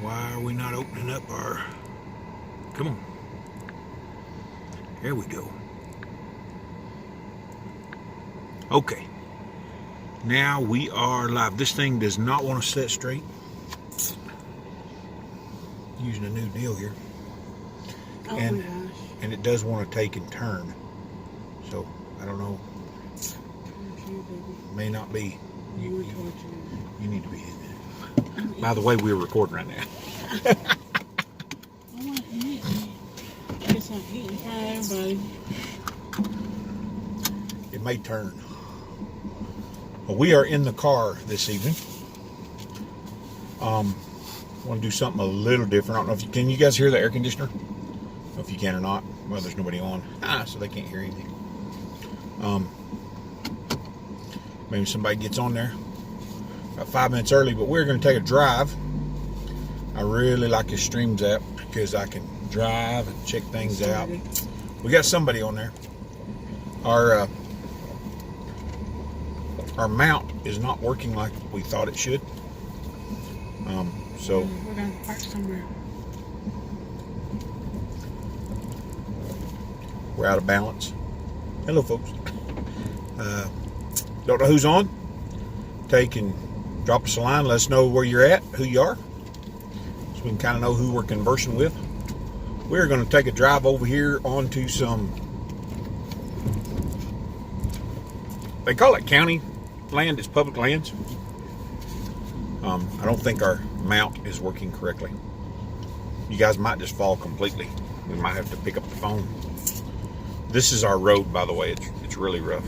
Why are we not opening up our... Come on. There we go. Okay. Now we are live. This thing does not want to set straight. Using a new deal here. Oh and, my gosh. And it does want to take and turn. So, I don't know. May not be. You need to be in there. By the way, we're recording right now. I want to eat. I guess I'm eating in front of everybody. It may turn. Well, we are in the car this evening. Want to do something a little different. I don't know if you can. You guys hear the air conditioner? I don't know if you can or not. Well, there's nobody on. So they can't hear anything. Maybe somebody gets on there about 5 minutes early, but we're going to take a drive. I really like this Streams app because I can drive and check things out. We got somebody on there. Our mount is not working like we thought it should. So we're going to park somewhere. We're out of balance. Hello, folks. Don't know who's on. Take and drop us a line. Let us know where you're at, who you are, so we can kind of know who we're conversing with. We're going to take a drive over here onto some, they call it county land. It's public lands. I don't think our mount is working correctly. You guys might just fall completely. We might have to pick up the phone. This is our road, by the way. It's really rough.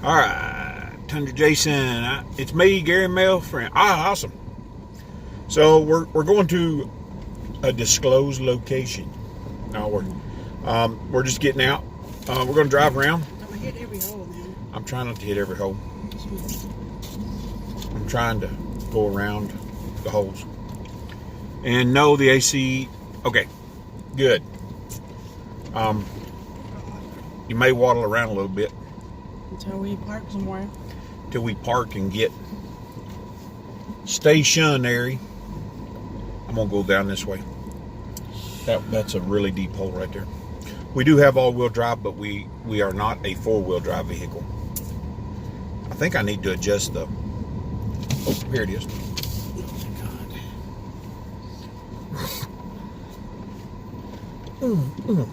All right, Tundra Jason. It's me, Gary Mel friend. Awesome. So we're going to a disclosed location. No, we're just getting out. We're going to drive around. I'm going to hit every hole now. I'm trying not to hit every hole. I'm trying to go around the holes. And no, the AC. Okay, good. You may waddle around a little bit Until we park somewhere. till we park and get stationary. I'm gonna go down this way. That's a really deep hole right there. We do have all-wheel drive, but we are not a four-wheel drive vehicle. I think I need to adjust the... Oh, here it is. Oh my God.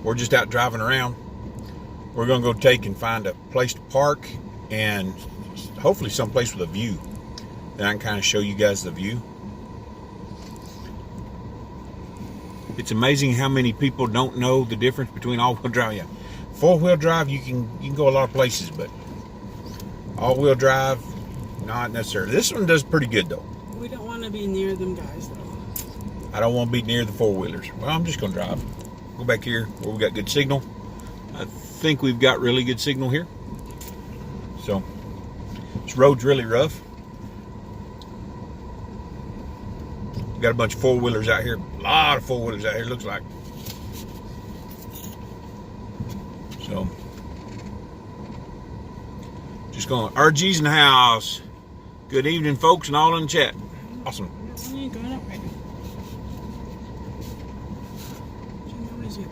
We're just out driving around. We're going to go take and find a place to park and hopefully someplace with a view. Then I can kind of show you guys the view. It's amazing how many people don't know the difference between all-wheel drive. Yeah, four-wheel drive, you can go a lot of places, but all-wheel drive, not necessarily. This one does pretty good, though. We don't want to be near them guys, though. I don't want to be near the four-wheelers. Well, I'm just going to drive. Go back here where we got good signal. I think we've got really good signal here. So, this road's really rough. We got a bunch of four-wheelers out here. A lot of four-wheelers out here, looks like. So, just going, RG's in the house. Good evening, folks, and all in the chat. Awesome. We ain't going up right now. What is it?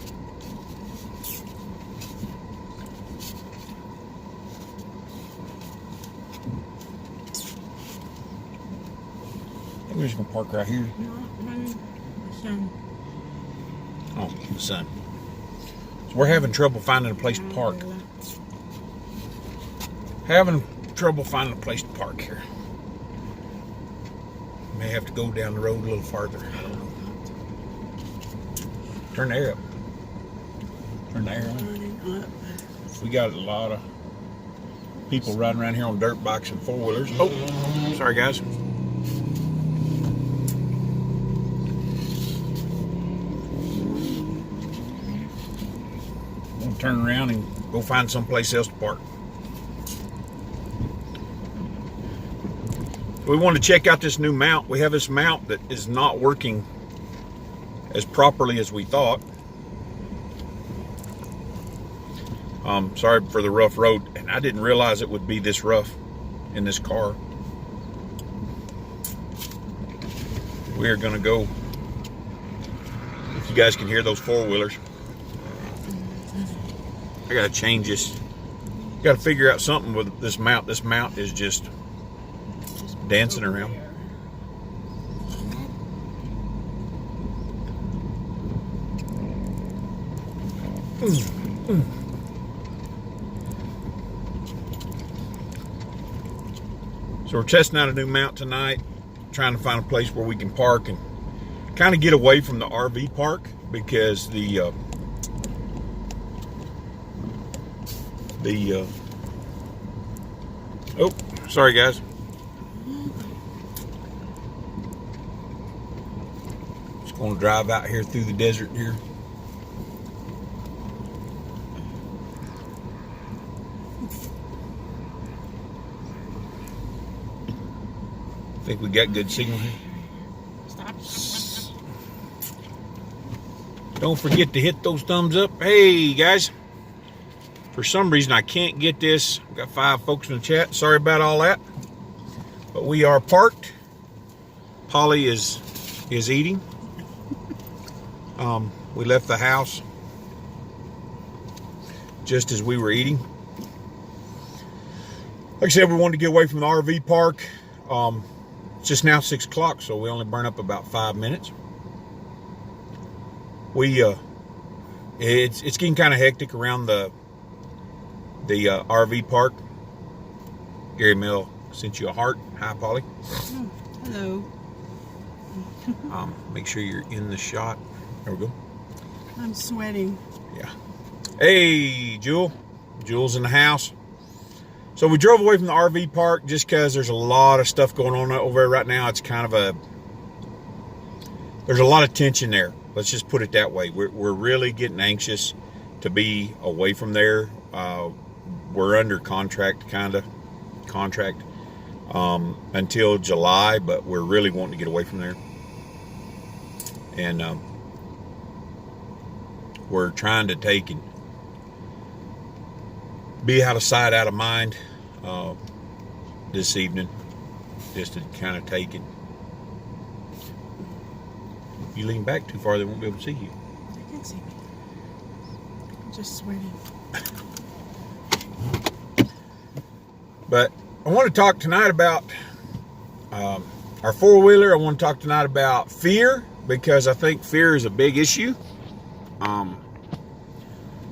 I think we're just going to park right here. No, Oh, the sun. So we're having trouble finding a place to park. Having trouble finding a place to park here. May have to go down the road a little farther. I don't know. Turn the air up. Turn the air on. We got a lot of people riding around here on dirt bikes and four-wheelers. Oh, sorry guys. We'll turn around and go find someplace else to park. We want to check out this new mount. We have this mount that is not working as properly as we thought. Sorry for the rough road, and I didn't realize it would be this rough in this car. We are gonna go. If you guys can hear those four-wheelers, I gotta change this. Got to figure out something with this mount. This mount is just dancing around. So we're testing out a new mount tonight, trying to find a place where we can park and kind of get away from the RV park, because oh, sorry guys. Just going to drive out here through the desert here. I think we got good signal here. Stop. Don't forget to hit those thumbs up. Hey guys, for some reason I can't get this. I've got 5 folks in the chat. Sorry about all that. But we are parked. Polly is eating. We left the house just as we were eating. Like I said, we wanted to get away from the RV park. It's just now 6 o'clock, so we only burn up about 5 minutes. It's getting kind of hectic around the RV park. Gary Mill sent you a heart. Hi, Polly. Oh, hello. Make sure you're in the shot. There we go. I'm sweating. Yeah. Hey, Jewel. Jewel's in the house. So we drove away from the RV park just because there's a lot of stuff going on over there right now. It's kind of there's a lot of tension there. Let's just put it that way. We're really getting anxious to be away from there. We're under contract until July, but we're really wanting to get away from there. And we're trying to take and be out of sight, out of mind this evening, just to kind of take it. If you lean back too far, they won't be able to see you. They can see me. I'm just sweating. But I want to talk tonight about our four-wheeler. I want to talk tonight about fear, because I think fear is a big issue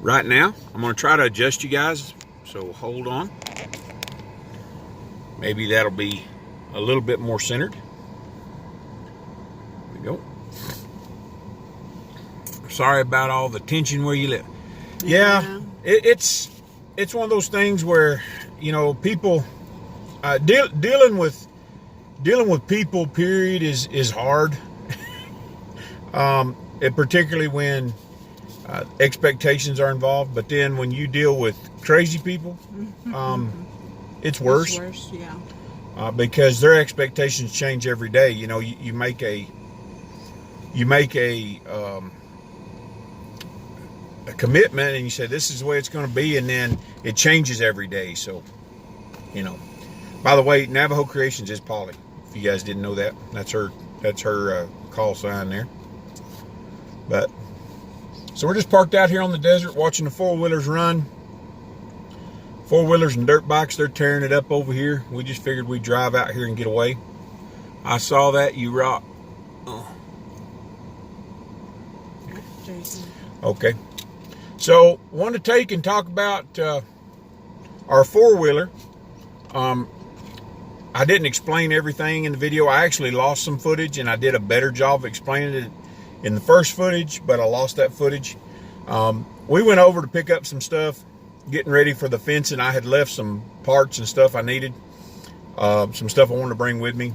right now. I'm going to try to adjust you guys, so hold on. Maybe that'll be a little bit more centered. There we go. Sorry about all the tension where you live. Yeah. It's one of those things where, you know, people dealing with people, period, is hard. Particularly when expectations are involved. But then when you deal with crazy people, it's worse. It's worse, yeah. Because their expectations change every day. You know, you make a commitment and you say this is the way it's going to be, and then it changes every day. So, you know. By the way, Navajo Creations is Polly. If you guys didn't know that, that's her call sign there. But so we're just parked out here on the desert watching the four-wheelers run. Four-wheelers and dirt bikes, they're tearing it up over here. We just figured we'd drive out here and get away. I saw that, you rock. Oh. Jason. Okay. So, wanted to take and talk about our four-wheeler. I didn't explain everything in the video. I actually lost some footage, and I did a better job of explaining it in the first footage, but I lost that footage. We went over to pick up some stuff, getting ready for the fencing. I had left some parts and stuff I needed, some stuff I wanted to bring with me.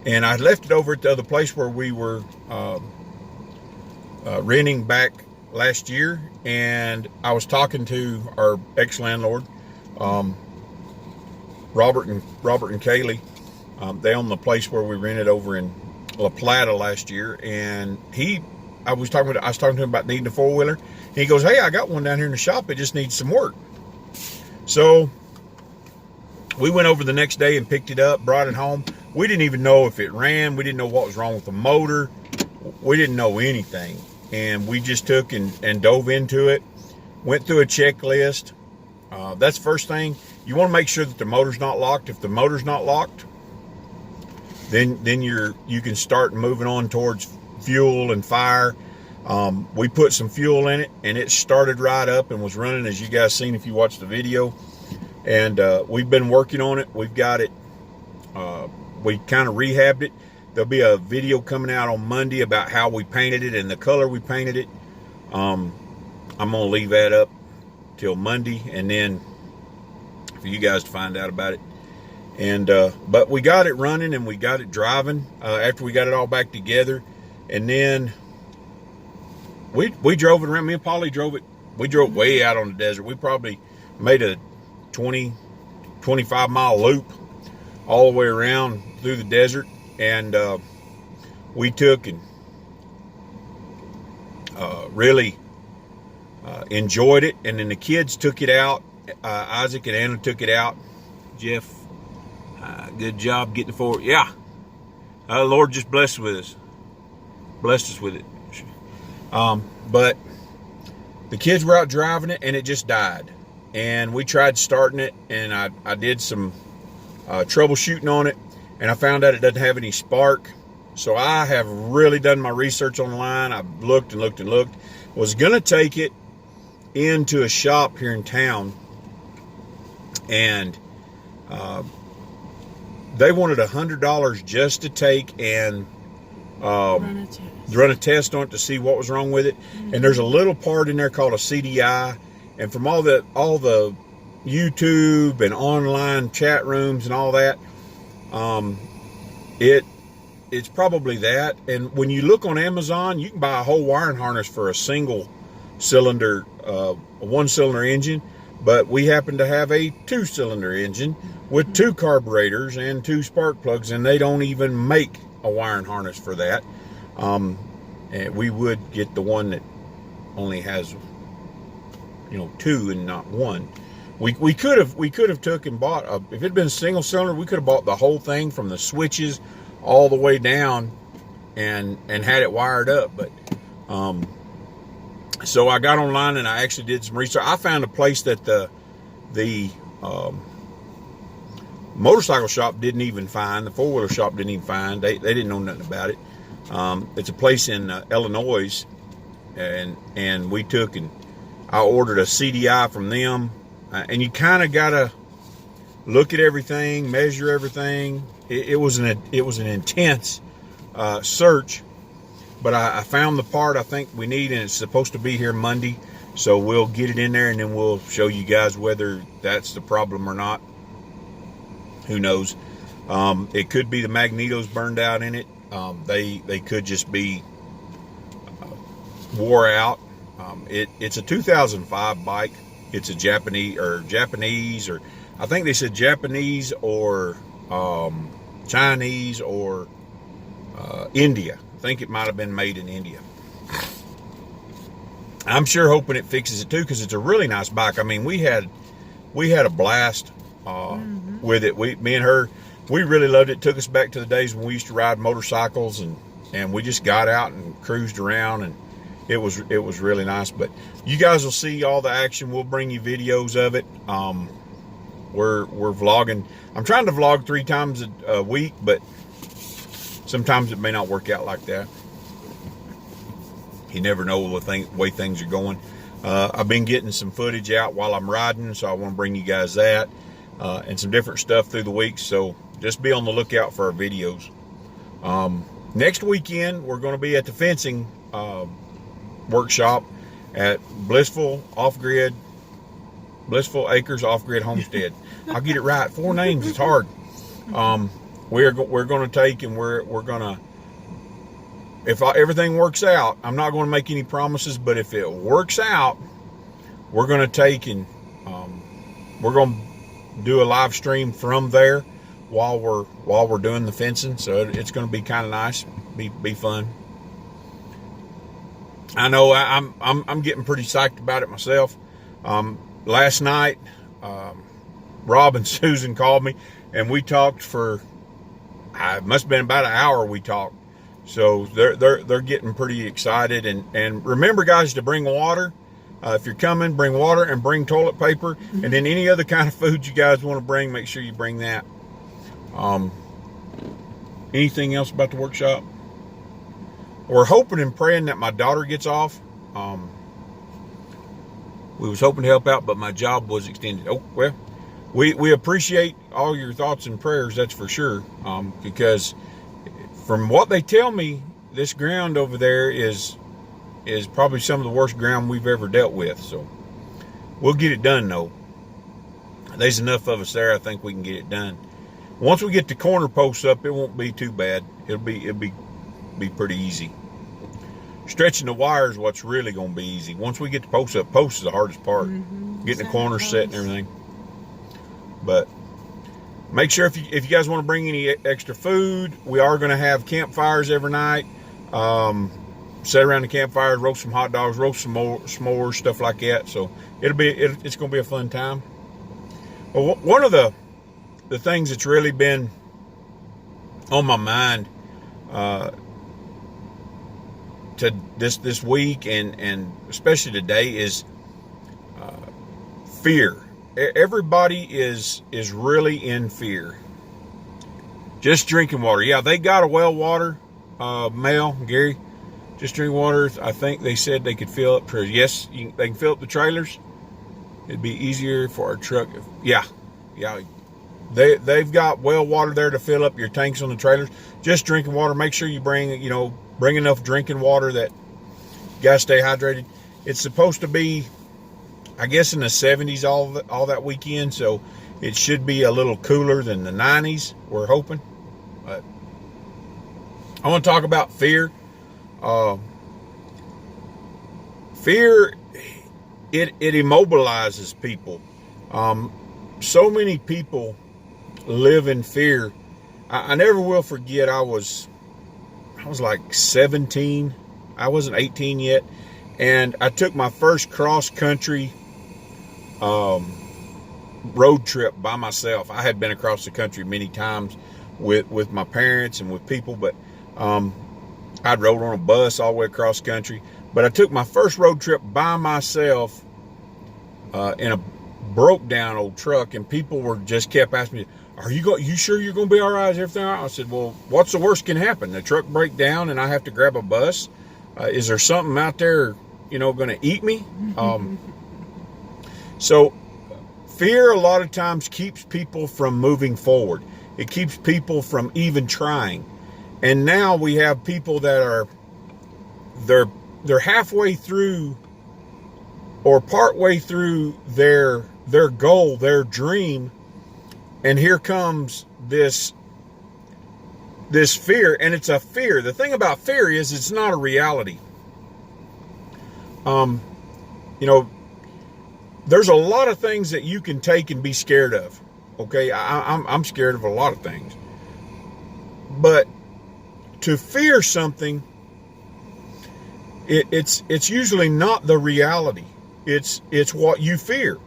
And I left it over at the other place where we were renting back last year, and I was talking to our ex-landlord, Robert and Kaylee. They own the place where we rented over in La Plata last year, and he I was talking to him about needing a 4-wheeler. He goes, hey, I got one down here in the shop. It just needs some work. So we went over the next day and picked it up, brought it home. We didn't even know if it ran. We didn't know what was wrong with the motor. We didn't know anything. And we just took and dove into it, went through a checklist. That's the first thing. You want to make sure that the motor's not locked. If the motor's not locked, then you can start moving on towards fuel and fire. We put some fuel in it, and it started right up and was running, as you guys seen if you watched the video. And we've been working on it. We've got it. We kind of rehabbed it. There'll be a video coming out on Monday about how we painted it and the color we painted it. I'm gonna leave that up till Monday, and then for you guys to find out about it. And but we got it running and we got it driving after we got it all back together. And then we drove it around. Me and Polly drove it. We drove way out on the desert. We probably made a 25 mile loop all the way around through the desert. And we took and really enjoyed it. And then the kids took it out. Isaac and Anna took it out. Jeff, good job getting it forward. Yeah. The Lord just blessed us with it. But the kids were out driving it and it just died. And we tried starting it, and I did some troubleshooting on it, and I found out it doesn't have any spark. So I have really done my research online. I've looked and looked and looked. Was going to take it into a shop here in town, and they wanted $100 just to take and run a test on it to see what was wrong with it. And there's a little part in there called a CDI, and from all the YouTube and online chat rooms and all that, it's probably that. And when you look on Amazon, you can buy a whole wiring harness for a single cylinder, a 1-cylinder engine. But we happen to have a 2-cylinder engine with 2 carburetors and 2 spark plugs, and they don't even make a wiring harness for that. And we would get the one that only has, 2 and not 1. We could have took and bought if it had been a single cylinder, we could have bought the whole thing from the switches all the way down and had it wired up. But so I got online and I actually did some research. I found a place that the motorcycle shop didn't even find, the 4-wheeler shop didn't even find. They didn't know nothing about it. It's a place in Illinois, and we took and I ordered a CDI from them. And you kind of gotta look at everything, measure everything. It was an intense search, but I found the part I think we need, and it's supposed to be here Monday. So we'll get it in there, and then we'll show you guys whether that's the problem or not. Who knows? It could be the magnetos burned out in it. They could just be wore out. It's a 2005 bike. It's a Japanese, or I think they said Japanese or Chinese or India. I think it might have been made in India. I'm sure hoping it fixes it too, because it's a really nice bike. I mean, we had a blast with it. Me and her, we really loved it. It took us back to the days when we used to ride motorcycles, and we just got out and cruised around, and it was really nice. But you guys will see all the action. We'll bring you videos of it. We're vlogging. I'm trying to vlog 3 times a week, but sometimes it may not work out like that. You never know the way things are going. I've been getting some footage out while I'm riding, so I want to bring you guys that and some different stuff through the week. So just be on the lookout for our videos. Next weekend, we're going to be at the fencing workshop at Blissful Acres Off-Grid Homestead. I'll get it right. 4 names, it's hard. We're going to take, and we're going to, if everything works out, I'm not going to make any promises, but if it works out, we're going to take and we're going to do a live stream from there while we're doing the fencing. So it's going to be kind of nice, be fun. I know I'm getting pretty psyched about it myself. Last night, Rob and Susan called me, and we talked for, it must have been about an hour we talked. So they're getting pretty excited. And remember, guys, to bring water. If you're coming, bring water and bring toilet paper. And then any other kind of food you guys want to bring, make sure you bring that. Anything else about the workshop? We're hoping and praying that my daughter gets off. We was hoping to help out, but my job was extended. Oh, well, we appreciate all your thoughts and prayers, that's for sure. Because from what they tell me, this ground over there is probably some of the worst ground we've ever dealt with. So we'll get it done, though. There's enough of us there, I think we can get it done. Once we get the corner posts up, it won't be too bad. It'll be pretty easy. Stretching the wire is what's really going to be easy. Once we get the posts up, posts is the hardest part. Getting the corners set and everything. But make sure if you guys want to bring any extra food, we are going to have campfires every night. Sit around the campfire, roast some hot dogs, roast some more s'mores, stuff like that. So it's going to be a fun time. Well, one of the things that's really been on my mind to this week and especially today is fear. Everybody is really in fear. Just drinking water. Yeah, they got a well water, Mel, Gary. Just drink water. I think they said they could fill up trailers. Yes, they can fill up the trailers. It'd be easier for our truck. Yeah. They've got well water there to fill up your tanks on the trailers. Just drinking water. Make sure you bring enough drinking water that you guys stay hydrated. It's supposed to be, I guess, in the 70s all that weekend, so it should be a little cooler than the 90s, we're hoping. But I want to talk about fear. Fear, it immobilizes people. So many people live in fear. I never will forget, I was like 17. I wasn't 18 yet. And I took my first cross-country road trip by myself. I had been across the country many times with my parents and with people, but I'd rode on a bus all the way across country. But I took my first road trip by myself in a broke down old truck, and people just kept asking me, you sure you're going to be all right? Is everything all right? I said, well, what's the worst can happen? The truck break down and I have to grab a bus? Is there something out there, going to eat me? So fear a lot of times keeps people from moving forward. It keeps people from even trying. And now we have people that they're halfway through or partway through their goal, their dream, and here comes this fear, and it's a fear. The thing about fear is it's not a reality. There's a lot of things that you can take and be scared of. Okay, I'm scared of a lot of things, but to fear something, it's usually not the reality. It's what you fear.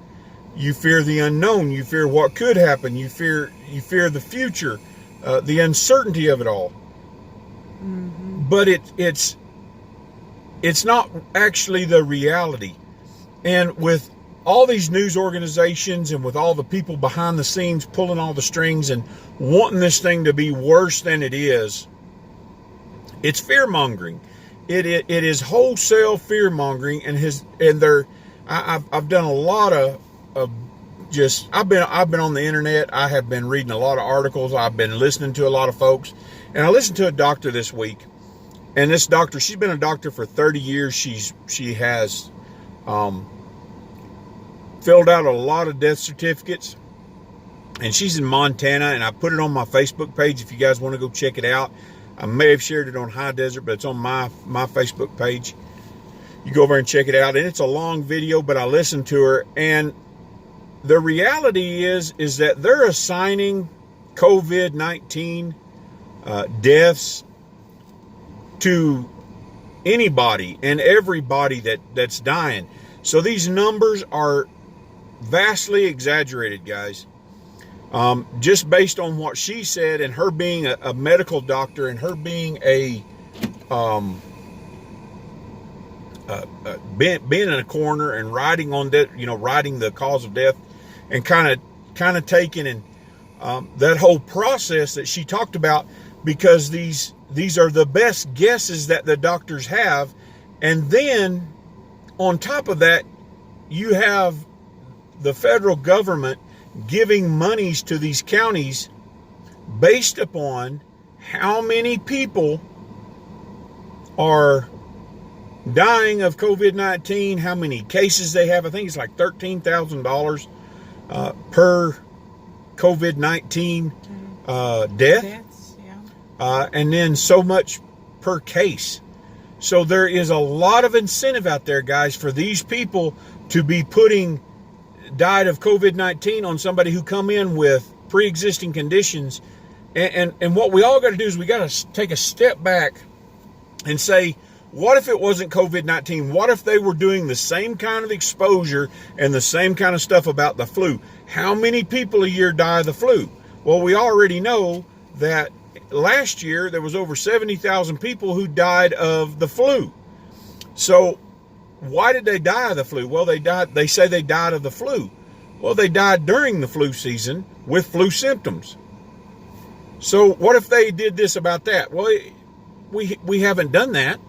You fear the unknown. You fear what could happen. You fear the future, the uncertainty of it all. But it's not actually the reality. And with all these news organizations and with all the people behind the scenes pulling all the strings and wanting this thing to be worse than it is, it's fear mongering. It is wholesale fear mongering, I've done a lot of I've been on the internet. I have been reading a lot of articles. I've been listening to a lot of folks, and I listened to a doctor this week. And this doctor, she's been a doctor for 30 years. She has filled out a lot of death certificates, and she's in Montana. And I put it on my Facebook page if you guys want to go check it out. I may have shared it on High Desert, but it's on my Facebook page. You go over and check it out, and it's a long video, but I listened to her, and the reality is that they're assigning COVID-19 deaths to anybody and everybody that's dying. So these numbers are vastly exaggerated, guys. Just based on what she said, and her being a medical doctor, and her being being in a coroner and writing on that, writing the cause of death, and kind of taking and that whole process that she talked about, because these are the best guesses that the doctors have. And then on top of that, you have the federal government giving monies to these counties based upon how many people are dying of COVID-19, how many cases they have. I think it's like $13,000 per COVID-19 death. Deaths, yeah. And then so much per case. So there is a lot of incentive out there, guys, for these people to be putting died of COVID-19 on somebody who come in with pre-existing conditions. And what we all got to do is we got to take a step back and say, what if it wasn't COVID-19? What if they were doing the same kind of exposure and the same kind of stuff about the flu? How many people a year die of the flu? Well, we already know that last year there was over 70,000 people who died of the flu. So why did they die of the flu? Well, they say they died of the flu. Well, they died during the flu season with flu symptoms. So what if they did this about that? Well, we haven't done that.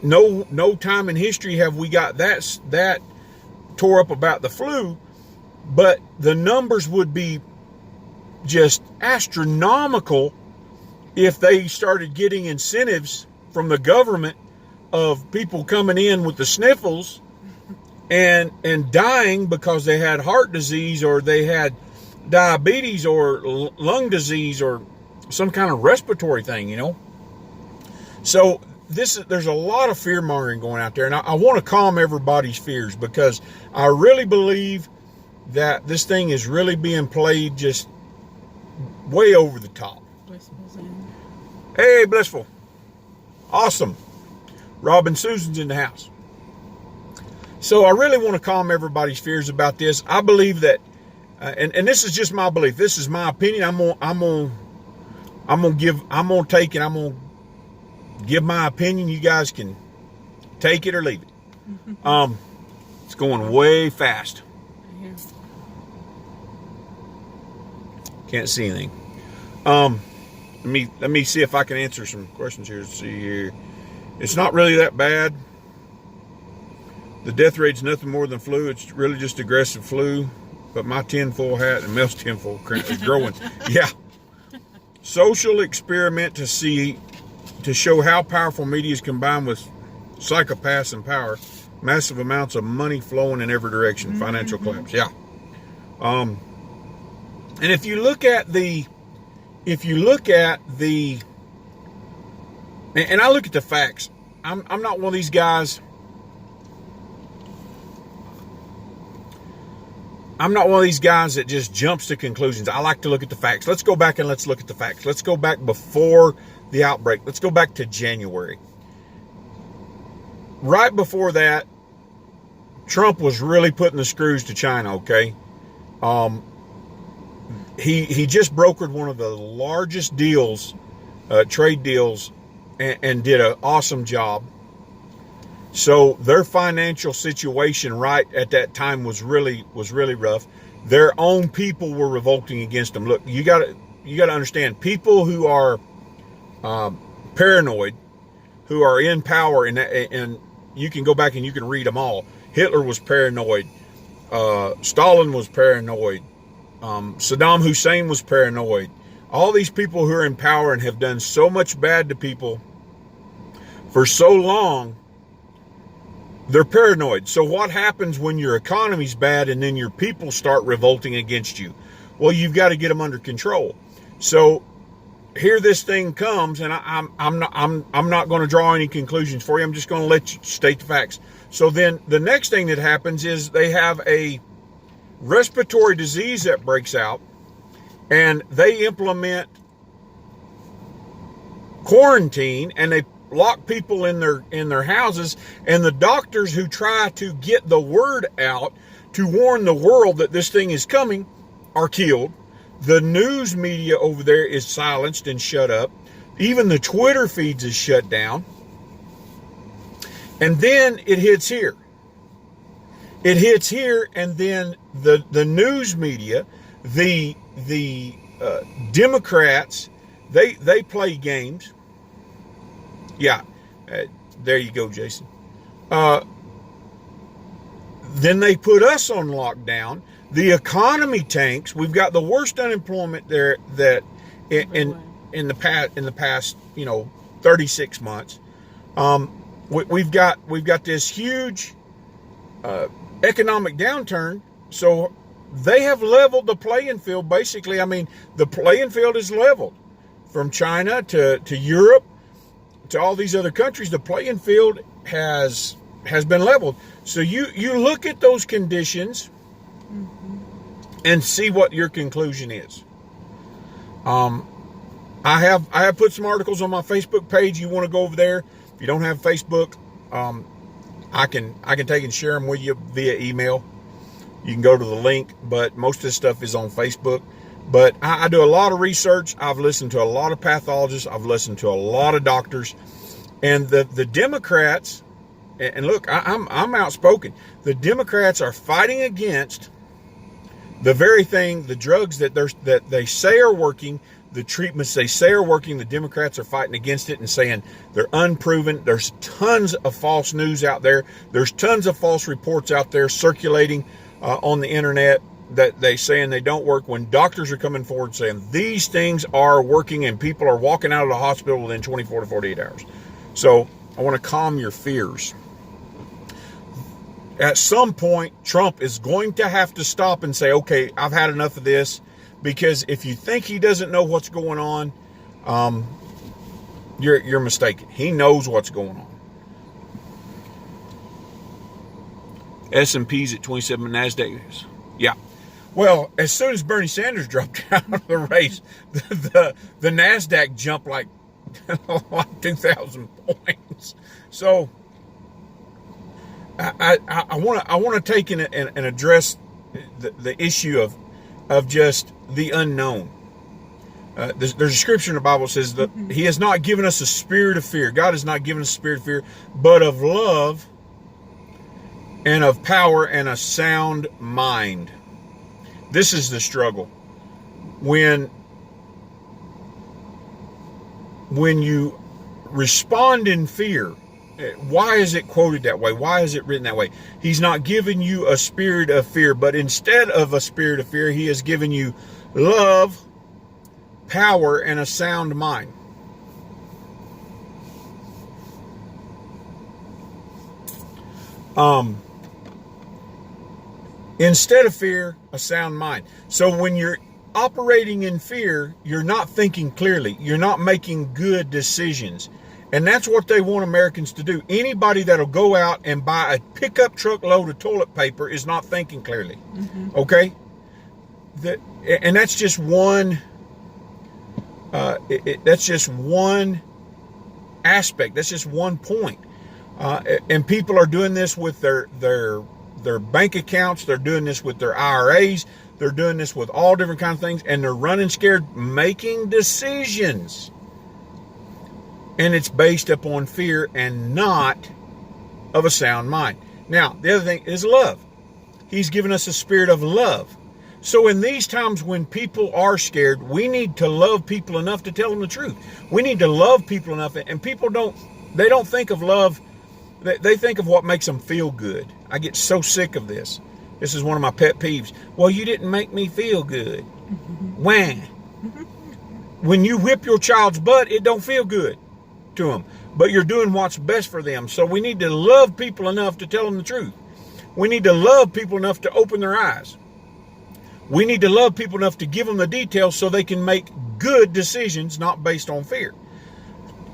No time in history have we got that tore up about the flu, but the numbers would be just astronomical if they started getting incentives from the government of people coming in with the sniffles and dying because they had heart disease, or they had diabetes, or lung disease, or some kind of respiratory thing, So there's a lot of fear mongering going out there, and I want to calm everybody's fears, because I really believe that this thing is really being played just way over the top. Hey, Blissful. Awesome. Robin Susan's in the house. So I really want to calm everybody's fears about this. I believe that, and this is just my belief. This is my opinion. I'm gonna give my opinion. You guys can take it or leave it. It's going way fast. Can't see anything. Let me see if I can answer some questions here. Let's see here. It's not really that bad. The death rate's nothing more than flu. It's really just aggressive flu. But my tinfoil hat and Mel's tinfoil is growing. Yeah. Social experiment to show how powerful media is combined with psychopaths in power. Massive amounts of money flowing in every direction. Financial collapse. Yeah. And if you look at the, and I look at the facts. I'm not one of these guys. I'm not one of these guys that just jumps to conclusions. I like to look at the facts. Let's go back and let's look at the facts. Let's go back before the outbreak. Let's go back to January. Right before that, Trump was really putting the screws to China, okay? He just brokered one of the largest deals, trade deals, and did an awesome job. So their financial situation right at that time was really rough. Their own people were revolting against them. Look, you got to understand, people who are paranoid, who are in power, and you can go back and you can read them all. Hitler was paranoid. Stalin was paranoid. Saddam Hussein was paranoid. All these people who are in power and have done so much bad to people for so long, they're paranoid. So what happens when your economy's bad and then your people start revolting against you? Well, you've got to get them under control. So here this thing comes, and I'm not going to draw any conclusions for you. I'm just going to let you state the facts. So then the next thing that happens is they have a respiratory disease that breaks out, and they implement quarantine, and lock people in their houses, and the doctors who try to get the word out to warn the world that this thing is coming are killed. The news media over there is silenced and shut up. Even the Twitter feeds is shut down. And then it hits here. It hits here, and then the news media, the Democrats, they play games. Yeah, there you go, Jason. Then they put us on lockdown. The economy tanks. We've got the worst unemployment there that in the past 36 months. We've got this huge economic downturn. So they have leveled the playing field. Basically, I mean, the playing field is leveled from China to Europe to all these other countries. The playing field has been leveled. So you look at those conditions and see what your conclusion is. I have put some articles on my Facebook page. You want to go over there? If you don't have Facebook, I can take and share them with you via email. You can go to the link, but most of this stuff is on Facebook. But I do a lot of research. I've listened to a lot of pathologists. I've listened to a lot of doctors, and the Democrats. And look, I'm outspoken. The Democrats are fighting against the very thing, the drugs that they say are working, the treatments they say are working. The Democrats are fighting against it and saying they're unproven. There's tons of false news out there. There's tons of false reports out there circulating on the internet that they saying they don't work, when doctors are coming forward saying these things are working and people are walking out of the hospital within 24 to 48 hours. So I want to calm your fears. At some point, Trump is going to have to stop and say, okay, I've had enough of this, because if you think he doesn't know what's going on, you're mistaken. He knows what's going on. S&P's at 27, NASDAQ is. Yeah. Well, as soon as Bernie Sanders dropped out of the race, the NASDAQ jumped like 2,000 points. So I want to take and address the issue of just the unknown. There's a scripture in the Bible that says that He has not given us a spirit of fear. God has not given us a spirit of fear, but of love and of power and a sound mind. This is the struggle. When you respond in fear, why is it quoted that way? Why is it written that way? He's not given you a spirit of fear, but instead of a spirit of fear, He has given you love, power, and a sound mind. Instead of fear, a sound mind. So when you're operating in fear, you're not thinking clearly. You're not making good decisions. And that's what they want Americans to do. Anybody that'll go out and buy a pickup truck load of toilet paper is not thinking clearly. Okay? And that's just one that's just one aspect. That's just one point. And people are doing this with their bank accounts. They're doing this with their IRAs. They're doing this with all different kinds of things, and they're running scared, making decisions. And it's based upon fear and not of a sound mind. Now, the other thing is love. He's given us a spirit of love. So in these times when people are scared, we need to love people enough to tell them the truth. We need to love people enough, and people don't think of love. They think of what makes them feel good. I get so sick of this. This is one of my pet peeves. Well, you didn't make me feel good. Why? When you whip your child's butt, it don't feel good to them. But you're doing what's best for them. So we need to love people enough to tell them the truth. We need to love people enough to open their eyes. We need to love people enough to give them the details so they can make good decisions, not based on fear.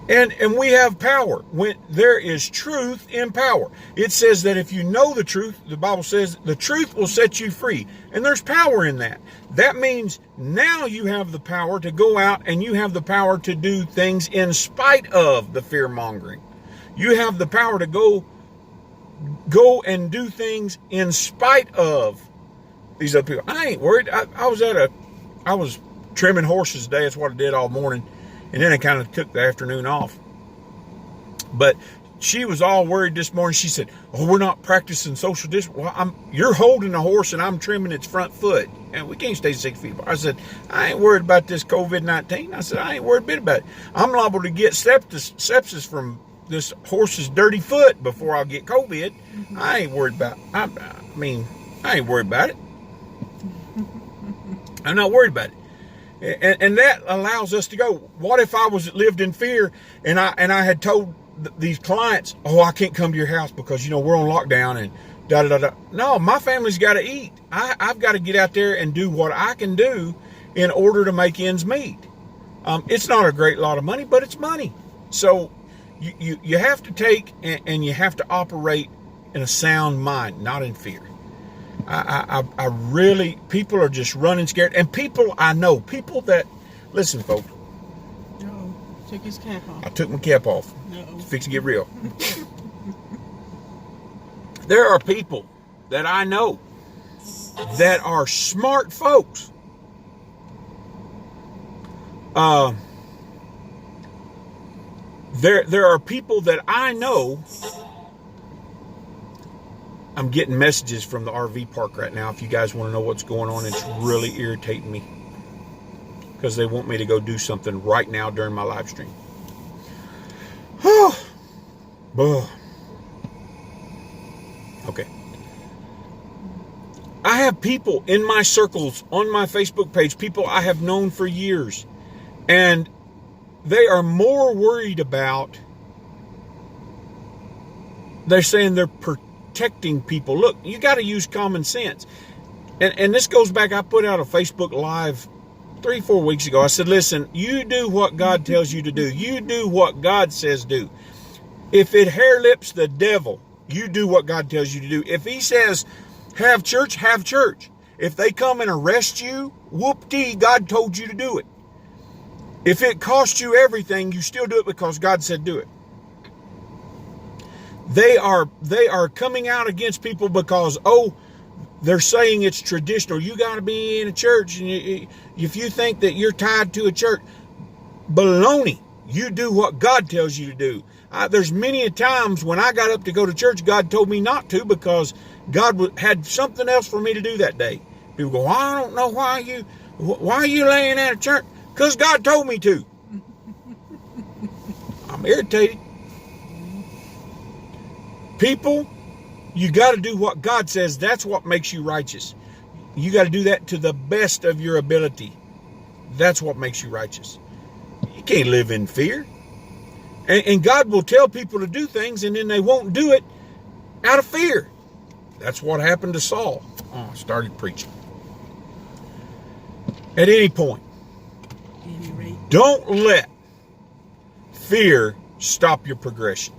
And we have power. When there is truth in power. It says that if you know the truth, the Bible says the truth will set you free. And there's power in that. That means now you have the power to go out and you have the power to do things in spite of the fear mongering. You have the power to go and do things in spite of these other people. I ain't worried. I was trimming horses today. That's what I did all morning. And then I kind of took the afternoon off. But she was all worried this morning. She said, "Oh, we're not practicing social distance." Well, you're holding a horse and I'm trimming its front foot. And we can't stay 6 feet apart. I said, "I ain't worried about this COVID-19. I said, "I ain't worried a bit about it. I'm liable to get sepsis from this horse's dirty foot before I get COVID. I ain't worried about it. I ain't worried about it. I'm not worried about it." And that allows us to go. What if I lived in fear and I had told these clients, "Oh, I can't come to your house because we're on lockdown and da da da." No, my family's got to eat. I've got to get out there and do what I can do in order to make ends meet. It's not a great lot of money, but it's money. So you have to take and you have to operate in a sound mind, not in fear. I really, people are just running scared. And people I know, people that, listen, folks. No, took his cap off. I took my cap off. No. Fix to get real. There are people that I know that are smart folks. There are people that I know. I'm getting messages from the RV park right now. If you guys want to know what's going on, it's really irritating me because they want me to go do something right now during my live stream. Okay. I have people in my circles on my Facebook page, people I have known for years, and they are more worried about, they're saying they're protecting people. Look, you got to use common sense. And this goes back, I put out a Facebook Live 3-4 weeks ago. I said, listen, you do what God tells you to do. You do what God says do. If it hair lips the devil, you do what God tells you to do. If he says, have church, have church. If they come and arrest you, whoop-dee, God told you to do it. If it costs you everything, you still do it because God said do it. They are coming out against people because, they're saying it's traditional. You got to be in a church. And if you think that you're tied to a church, baloney. You do what God tells you to do. There's many a times when I got up to go to church, God told me not to because God had something else for me to do that day. People go, I don't know why are you laying at a church? Because God told me to. I'm irritated. People, you got to do what God says. That's what makes you righteous. You got to do that to the best of your ability. That's what makes you righteous. You can't live in fear. And God will tell people to do things and then they won't do it out of fear. That's what happened to Saul. I started preaching. At any point, don't let fear stop your progression.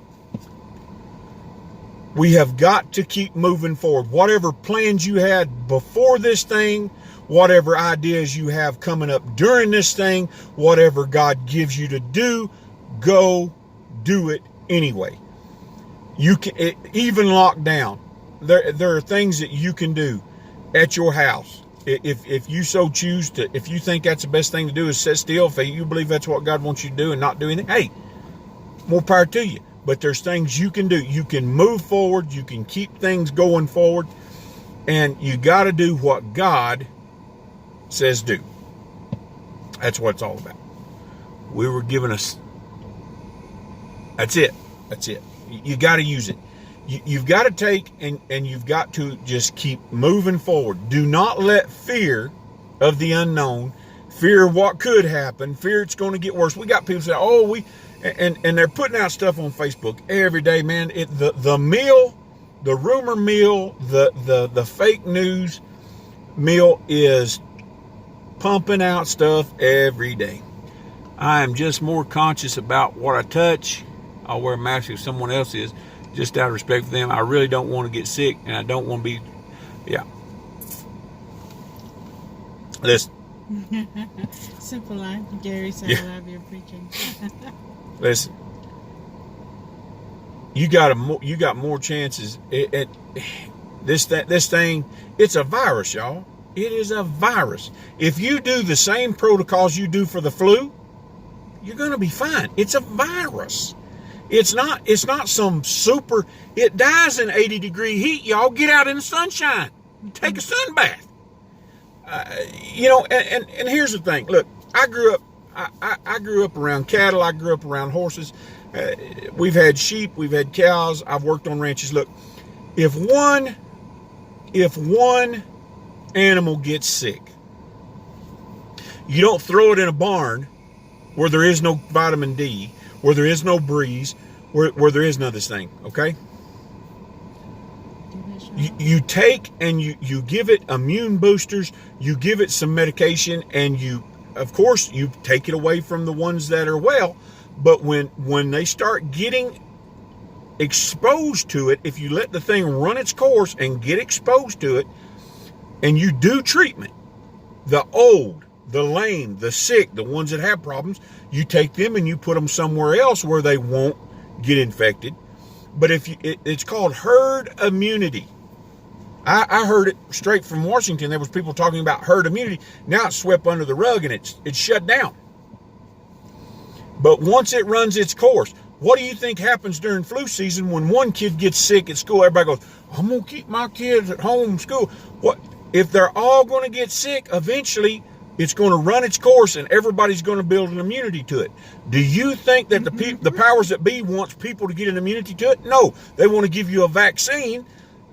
We have got to keep moving forward. Whatever plans you had before this thing, whatever ideas you have coming up during this thing, whatever God gives you to do, go do it anyway. You can even lock down. There are things that you can do at your house. If you so choose to, if you think that's the best thing to do is sit still, if you believe that's what God wants you to do and not do anything, hey, more power to you. But there's things you can do. You can move forward. You can keep things going forward. And you got to do what God says do. That's what it's all about. We were given us. That's it. That's it. You got to use it. You've got to take and you've got to just keep moving forward. Do not let fear of the unknown, fear of what could happen, fear it's going to get worse. We got people say, and they're putting out stuff on Facebook every day, man. The meal, the rumor mill, the fake news mill is pumping out stuff every day. I am just more conscious about what I touch. I'll wear a mask if someone else is, just out of respect for them. I really don't want to get sick, and I don't want to be, yeah. Listen. Simple life. Gary said, Yeah. I love your preaching. Listen. You got more chances. This thing, it's a virus, y'all. It is a virus. If you do the same protocols you do for the flu, you're going to be fine. It's a virus. It's not some super, it dies in 80-degree heat, y'all. Get out in the sunshine. Take a sun bath. And here's the thing. Look, I grew up around cattle. I grew up around horses. We've had sheep. We've had cows. I've worked on ranches. Look, if one animal gets sick, you don't throw it in a barn where there is no vitamin D, where there is no breeze, where there is none of this thing, okay? You take and you give it immune boosters, you give it some medication, and you take it away from the ones that are well. But when they start getting exposed to it, if you let the thing run its course and get exposed to it, and you do treatment, the old, the lame, the sick, the ones that have problems, you take them and you put them somewhere else where they won't get infected. But it's called herd immunity. I heard it straight from Washington. There was people talking about herd immunity. Now it's swept under the rug and it's shut down. But once it runs its course, what do you think happens during flu season when one kid gets sick at school? Everybody goes, I'm going to keep my kids at home school. What if they're all going to get sick? Eventually, it's going to run its course and everybody's going to build an immunity to it. Do you think that the powers that be wants people to get an immunity to it? No, they want to give you a vaccine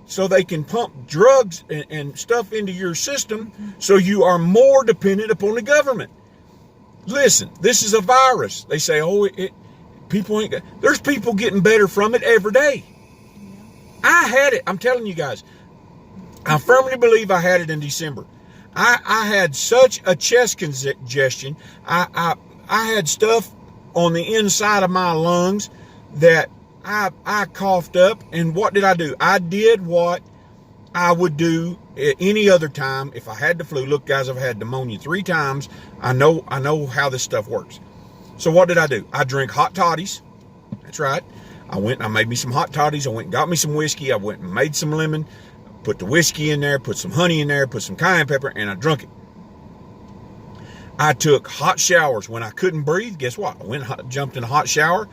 so they can pump drugs and stuff into your system so you are more dependent upon the government. Listen, this is a virus. They say, there's people getting better from it every day. I had it. I'm telling you guys, I firmly believe I had it in December. I had such a chest congestion. I had stuff on the inside of my lungs that I coughed up. And what did I do? I did what I would do any other time if I had the flu. Look, guys, I've had pneumonia 3 times. I know how this stuff works. So what did I do? I drank hot toddies. That's right. I went and I made me some hot toddies. I went and got me some whiskey. I went and made some lemon, put the whiskey in there, put some honey in there, put some cayenne pepper, and I drunk it. I took hot showers when I couldn't breathe. Guess what? I went and jumped in a hot shower,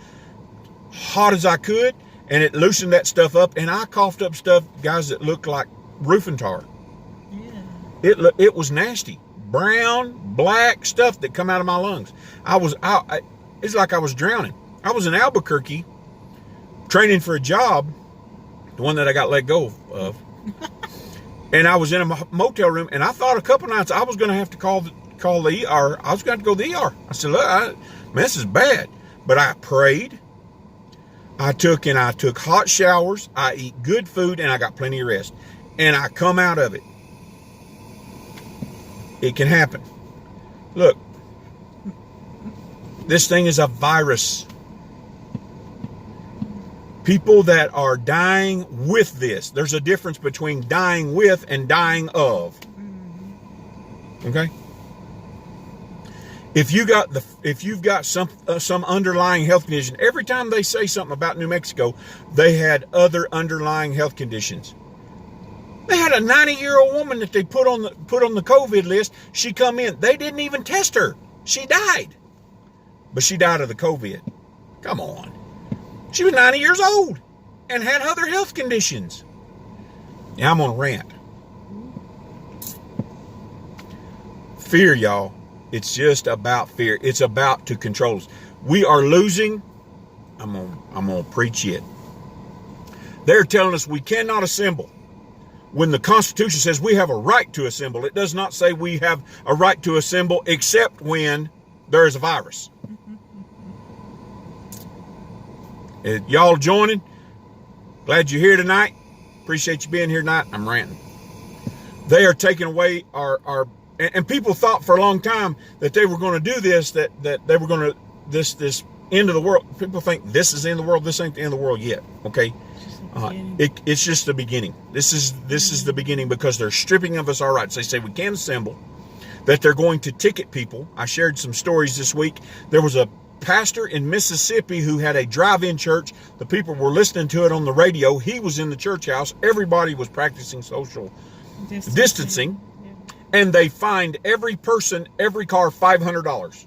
hot as I could, and it loosened that stuff up, and I coughed up stuff, guys, that looked like roofing tar. Yeah. It was nasty. Brown, black stuff that come out of my lungs. It's like I was drowning. I was in Albuquerque training for a job, the one that I got let go of. And I was in a motel room, and I thought a couple nights I was going to have to call the ER. I was going to go to the ER. I said, look, man, this is bad. But I prayed. I took hot showers. I eat good food, and I got plenty of rest. And I come out of it. It can happen. Look, this thing is a virus. People that are dying with this. There's a difference between dying with and dying of. Okay? If you've got some underlying health condition, every time they say something about New Mexico, they had other underlying health conditions. They had a 90-year-old woman that they put on the COVID list. She come in. They didn't even test her. She died. But she died of the COVID. Come on. She was 90 years old and had other health conditions. Now I'm on a rant. Fear, y'all. It's just about fear. It's about to control us. We are losing. I'm gonna preach it. They're telling us we cannot assemble. When the Constitution says we have a right to assemble, it does not say we have a right to assemble except when there is a virus. Y'all joining? Glad you're here tonight. Appreciate you being here tonight. I'm ranting. They are taking away our and people thought for a long time that they were going to do this, that they were going to, this end of the world. People think this is the end of the world. This ain't the end of the world yet. Okay. It's just the beginning. This is the beginning, because they're stripping of us our rights. They say we can't assemble, that they're going to ticket people. I shared some stories this week. There was a pastor in Mississippi who had a drive-in church. The people were listening to it on the radio. He was in the church house. Everybody was practicing social distancing. Yeah. And they fined every person, every car, $500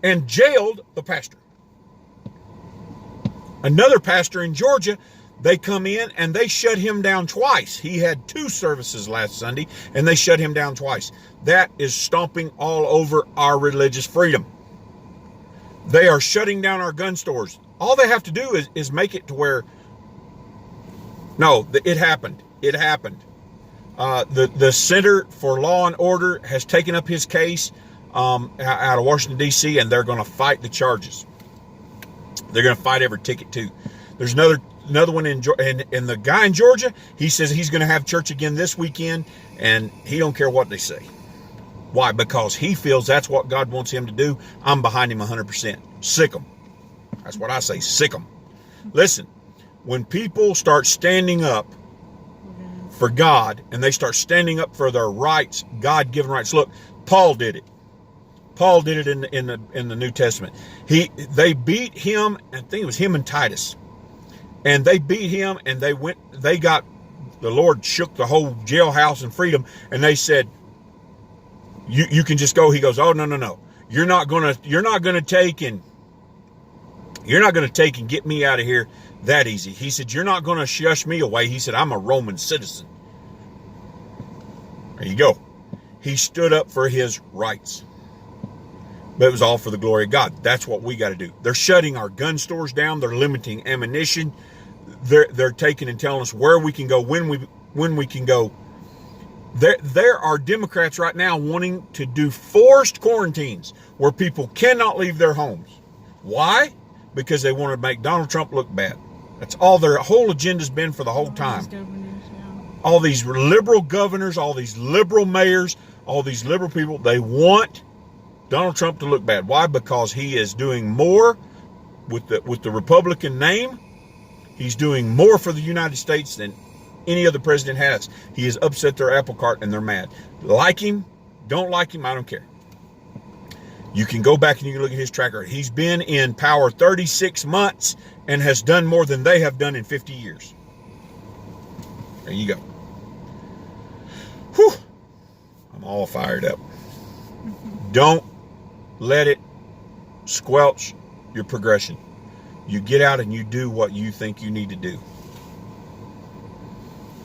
and jailed the pastor. Another pastor in Georgia, they come in and they shut him down twice. He had 2 services last Sunday and they shut him down twice. That is stomping all over our religious freedom. They are shutting down our gun stores. All they have to do is make it to where, no, it happened. It happened. The Center for Law and Order has taken up his case out of Washington, D.C., and they're going to fight the charges. They're going to fight every ticket, too. There's another one in Georgia, and the guy in Georgia, he says he's going to have church again this weekend, and he don't care what they say. Why? Because he feels that's what God wants him to do. I'm behind him 100%. Sick them. That's what I say. Sick them. Listen, when people start standing up for God and they start standing up for their rights, God-given rights. Look, Paul did it. Paul did it in the New Testament. They beat him. I think it was him and Titus, and they beat him, and they got the Lord shook the whole jailhouse and freedom, and they said, You can just go. He goes, oh, no. You're not gonna take and get me out of here that easy. He said, you're not gonna shush me away. He said, I'm a Roman citizen. There you go. He stood up for his rights. But it was all for the glory of God. That's what we got to do. They're shutting our gun stores down. They're limiting ammunition. They're taking and telling us where we can go, when we can go. There are Democrats right now wanting to do forced quarantines where people cannot leave their homes. Why? Because they want to make Donald Trump look bad. That's all their whole agenda's been for the whole time. All these liberal governors, all these liberal mayors, all these liberal people, they want Donald Trump to look bad. Why? Because he is doing more with the Republican name. He's doing more for the United States than any other president has. He has upset their apple cart and they're mad. Like him, don't like him, I don't care. You can go back and you can look at his track record. He's been in power 36 months and has done more than they have done in 50 years. There you go. Whew. I'm all fired up. Don't let it squelch your progression. You get out and you do what you think you need to do.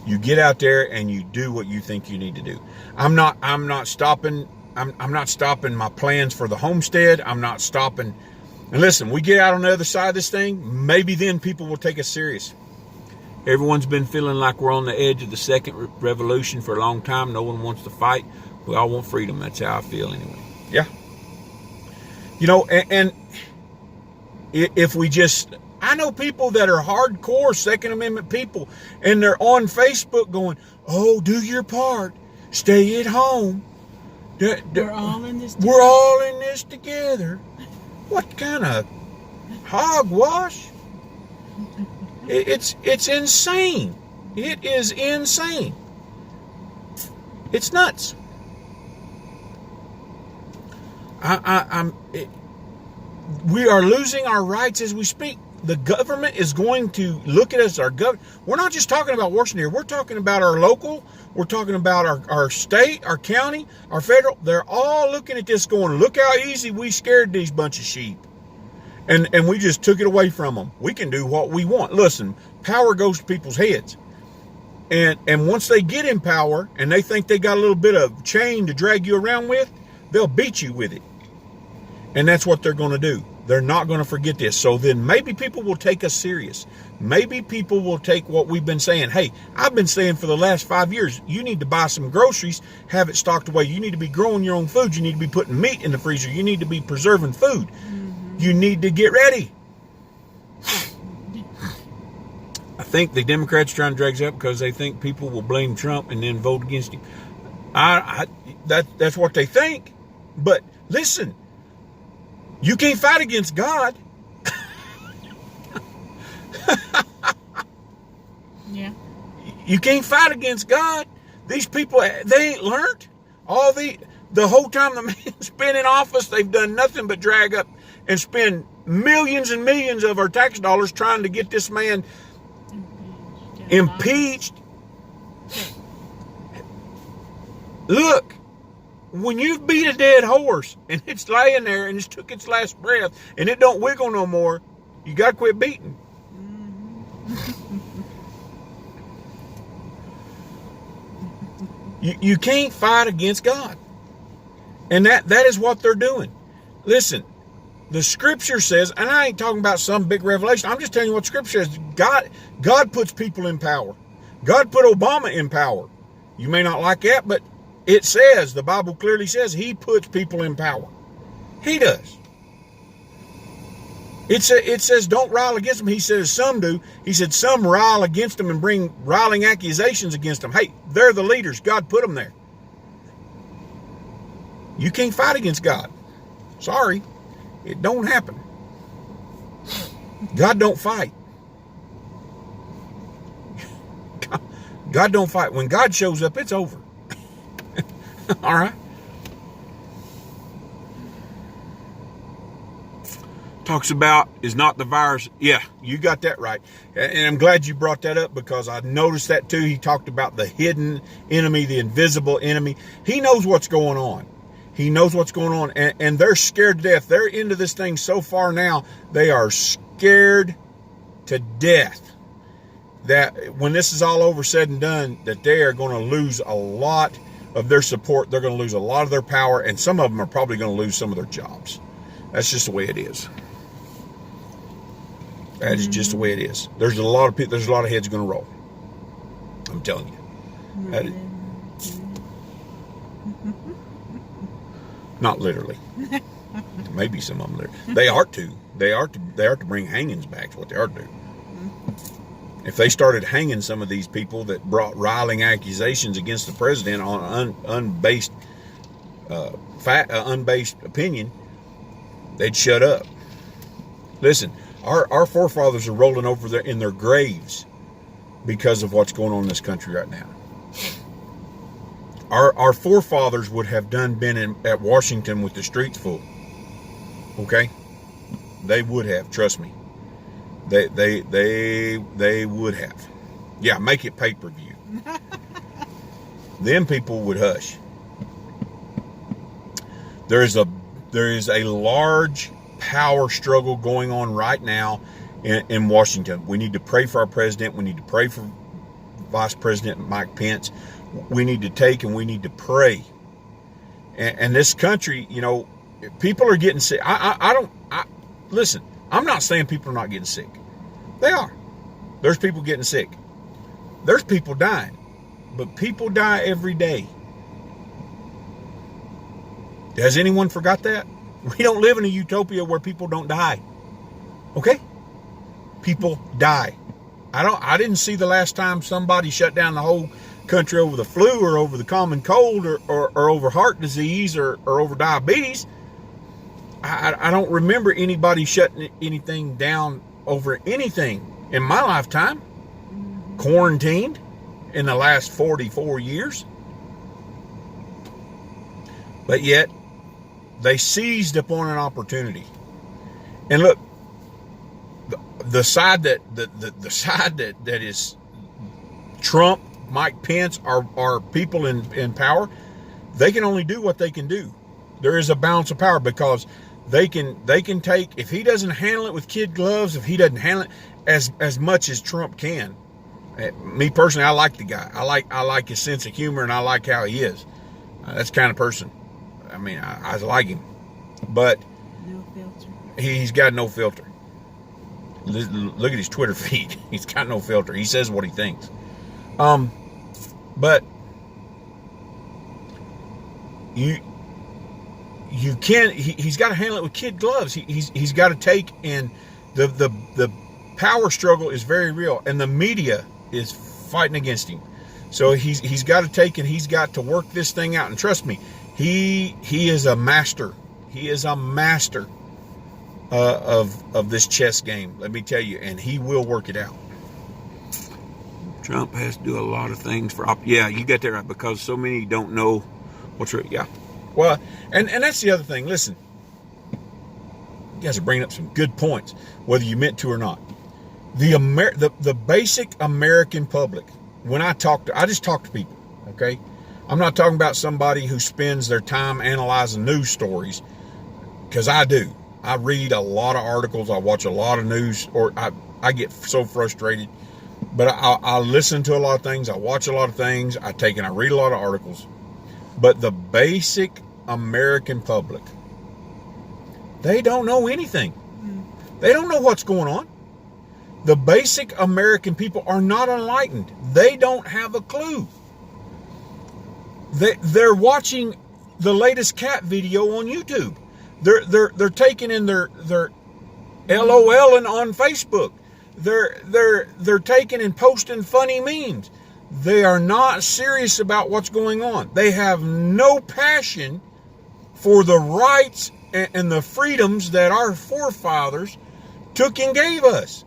You get out there and you do what you think you need to do. I'm not stopping my plans for the homestead. I'm not stopping. And listen, we get out on the other side of this thing, maybe then people will take us serious. Everyone's been feeling like we're on the edge of the second revolution for a long time. No one wants to fight. We all want freedom. That's how I feel anyway. Yeah. You know, and if we just, I know people that are hardcore Second Amendment people, and they're on Facebook going, oh, do your part. Stay at home. We're all in this together. We're all in this together. What kind of hogwash? It's insane. It is insane. It's nuts. We are losing our rights as we speak. The government is going to look at us, we're not just talking about Washington here. We're talking about our local. We're talking about our state, our county, our federal. They're all looking at this going, look how easy we scared these bunch of sheep. And we just took it away from them. We can do what we want. Listen, power goes to people's heads. And once they get in power and they think they got a little bit of chain to drag you around with, they'll beat you with it. And that's what they're going to do. They're not going to forget this. So then maybe people will take us serious. Maybe people will take what we've been saying. Hey, I've been saying for the last 5 years, you need to buy some groceries, have it stocked away. You need to be growing your own food. You need to be putting meat in the freezer. You need to be preserving food. Mm-hmm. You need to get ready. I think the Democrats are trying to drag us up because they think people will blame Trump and then vote against him. that's what they think. But listen, you can't fight against God. Yeah. You can't fight against God. These people, they ain't learned. All the whole time the man's been in office, they've done nothing but drag up and spend millions and millions of our tax dollars trying to get this man impeached. Look, when you've beat a dead horse and it's laying there and it's took its last breath and it don't wiggle no more, you got to quit beating. You can't fight against God. And that is what they're doing. Listen, the scripture says, and I ain't talking about some big revelation. I'm just telling you what scripture says. God puts people in power. God put Obama in power. You may not like that, but it says, the Bible clearly says he puts people in power. He does. It says don't rile against them. He says some do. He said some rile against them and bring riling accusations against them. Hey, they're the leaders. God put them there. You can't fight against God. Sorry. It don't happen. God don't fight. God don't fight. When God shows up, it's over. All right. Talks about is not the virus. Yeah, you got that right. And I'm glad you brought that up because I noticed that too. He talked about the hidden enemy, the invisible enemy. He knows what's going on. He knows what's going on. And they're scared to death. They're into this thing so far now. They are scared to death that when this is all over, said and done, that they are going to lose a lot of their support. They're going to lose a lot of their power. And some of them are probably going to lose some of their jobs. That's just the way it is. That is just the way it is. There's a lot of people. There's a lot of heads going to roll. I'm telling you. That is, not literally. Maybe some of them. They are to. They are to bring hangings back. Is what they are to do. If they started hanging some of these people that brought riling accusations against the president on unbased opinion, they'd shut up. Listen. Our forefathers are rolling over there in their graves because of what's going on in this country right now. Our forefathers would have been at Washington with the streets full. Okay? They would have, trust me. They would have. Yeah, make it pay-per-view. Them people would hush. There is a large power struggle going on right now in Washington. We need to pray for our president. We need to pray for Vice President Mike Pence. We need to take and we need to pray. And this country, you know, people are getting sick. Listen, I'm not saying people are not getting sick. They are. There's people getting sick. There's people dying. But people die every day. Has anyone forgot that? We don't live in a utopia where people don't die. Okay? People die. I didn't see the last time somebody shut down the whole country over the flu or over the common cold or over heart disease or over diabetes. I don't remember anybody shutting anything down over anything in my lifetime. Quarantined in the last 44 years. But yet, they seized upon an opportunity. And look, the side that is Trump, Mike Pence, are people in power. They can only do what they can do. There is a balance of power because they can take, if he doesn't handle it with kid gloves, if he doesn't handle it as much as Trump can. Me personally, I like the guy. I like his sense of humor and I like how he is. That's the kind of person. I mean, I like him, but no filter. He's got no filter. Look at his Twitter feed. He's got no filter. He says what he thinks. But you can't. He's got to handle it with kid gloves. He's got to take, and the power struggle is very real, and the media is fighting against him. So he's got to take and he's got to work this thing out. And trust me, He is a master. He is a master of this chess game. Let me tell you, and he will work it out. Trump has to do a lot of things for yeah, you got that right, because so many don't know what's right. Yeah. Well, and that's the other thing. Listen, you guys are bringing up some good points, whether you meant to or not. The basic American public, when I just talk to people, okay? I'm not talking about somebody who spends their time analyzing news stories, because I do. I read a lot of articles. I watch a lot of news, or I get so frustrated. But I listen to a lot of things. I watch a lot of things. I read a lot of articles. But the basic American public, they don't know anything. They don't know what's going on. The basic American people are not enlightened. They don't have a clue. They're watching the latest cat video on YouTube. They're taking in their LOLing on Facebook. They're taking and posting funny memes. They are not serious about what's going on. They have no passion for the rights and the freedoms that our forefathers took and gave us.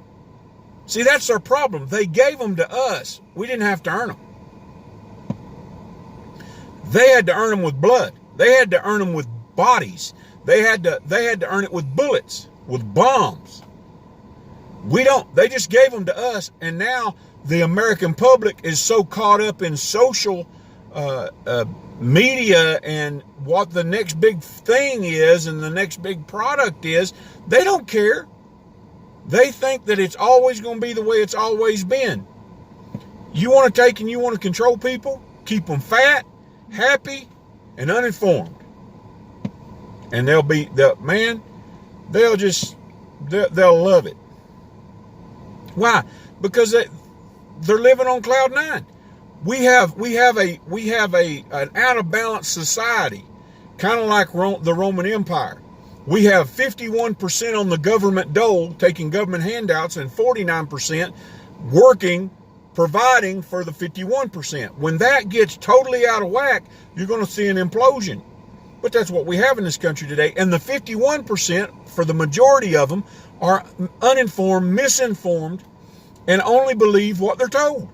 See, that's our problem. They gave them to us. We didn't have to earn them. They had to earn them with blood. They had to earn them with bodies. They had to earn it with bullets, with bombs. We don't. They just gave them to us, and now the American public is so caught up in social media and what the next big thing is and the next big product is, they don't care. They think that it's always going to be the way it's always been. You want to take and you want to control people, keep them fat, happy, and uninformed. And they'll love it. Why? Because they're living on cloud nine. We have an out of balance society, kind of like the Roman Empire. We have 51% on the government dole, taking government handouts, and 49% working, providing for the 51%. When that gets totally out of whack, you're going to see an implosion. But that's what we have in this country today. And the 51%, for the majority of them, are uninformed, misinformed, and only believe what they're told.